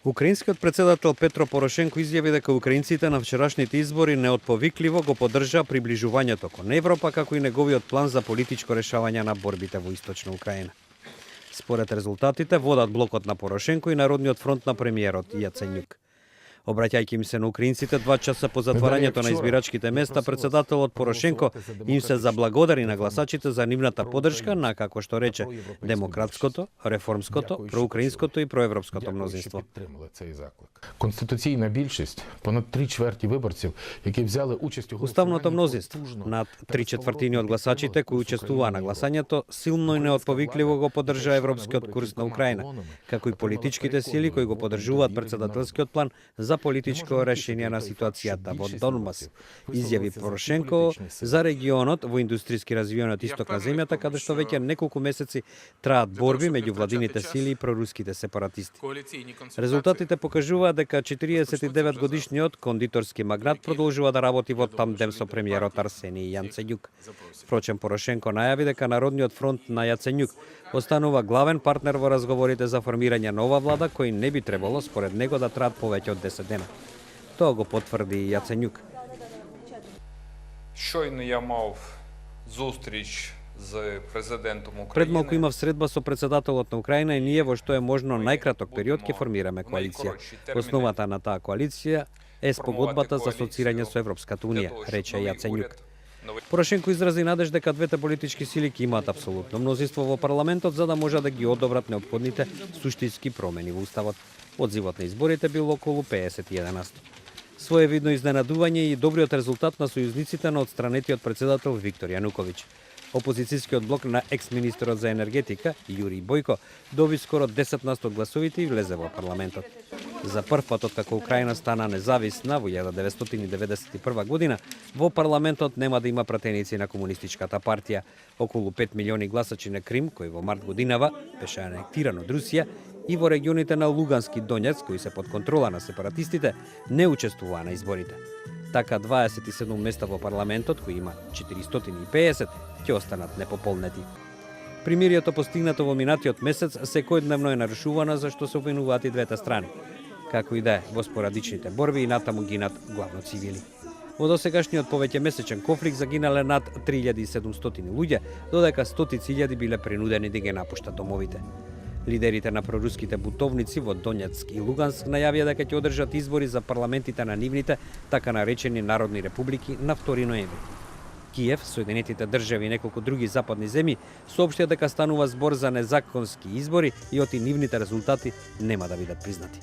Украинскиот председател Петро Порошенко изјави дека украинците на вчерашните избори неотповикливо го поддржаа приближувањето кон Европа, како и неговиот план за политичко решавање на борбите во Источна Украина. Според резултатите водат блокот на Порошенко и Народниот фронт на премиерот Јаценјук. Обраќајќи им се на украинците 2 часа по затварањето на избирачките места, председателот Порошенко им се заблагодари на гласачите за нивната поддршка на, како што рече, демократското, реформското, проукраинското и проевропското мнозинство. Конституційна більшість, понад 3/4 виборців, які взяли участь у Уставното мнозинство, над 3/4 од гласачите кои учествуваа на гласањето, силно и неотповикливо го поддржаа европскиот курс на Украина, како и политичките сили кои го поддржуваат председателскиот план за политичко решение на ситуацијата во Донбас, изјави Порошенко за регионот во индустријски развиениот исток на земјата, каде што веќе неколку месеци траат борби меѓу владините сили и проруските сепаратисти. Резултатите покажуваат дека 49 годишниот кондиторски магнат продолжува да работи во тандем со премиерот Арсени Јанценјук. Впрочем, Порошенко најави дека Народниот фронт на Јаценјук останува главен партнер во разговорите за формирање нова влада, кои не би требало, според него, да траат повеќе од 10 дена. Тоа го потврди и Јаценјук. Щойно я мав зустріч з президентом України. Пред малку имав средба со председателот на Украина и ние во што е можно најкраток период ќе формираме коалиција. Основата на таа коалиција е спогодбата за асоцирање со Европската унија, рече Јаценјук. Порошенко изрази надеж дека двете политички сили ќе имаат апсолутно мнозинство во парламентот за да можат да ги одобрат неопходните суштински промени во уставот. Одзивот на изборите бил околу 51%. Своевидно изненадување и добриот резултат на сојузниците на отстранетиот председател Виктор Јануковиќ. Опозицијскиот блок на екс-министерот за енергетика Јури Бојко доби скоро 10% од гласовите и влезе во парламентот. За прв пат откако Украина стана независна во 1991 година, во парламентот нема да има пратеници на комунистичката партија. Околу 5 милиони гласачи на Крим, кој во март годинава беше анектиран од Русија, и во регионите на Лугански Донец, кои се под контрола на сепаратистите, не учествуваа на изборите. Така 27 места во парламентот, кои има 450, ќе останат непополнети. Примирието постигнато во минатиот месец секојдневно е нарушувано за што се обвинуваат и двете страни. Како и да е, во спорадичните борби и натаму гинат главно цивили. Во досегашниот повеќемесечен конфликт загинале над 3700 луѓе, додека стотици илјади биле принудени да ги напуштат домовите. Лидерите на проруските бутовници во Донецк и Луганск најавија дека ќе одржат избори за парламентите на нивните, така наречени народни републики, на 2 ноември. Киев, Соединетите држави и неколку други западни земји соопштија дека станува збор за незаконски избори и оти нивните резултати нема да бидат признати.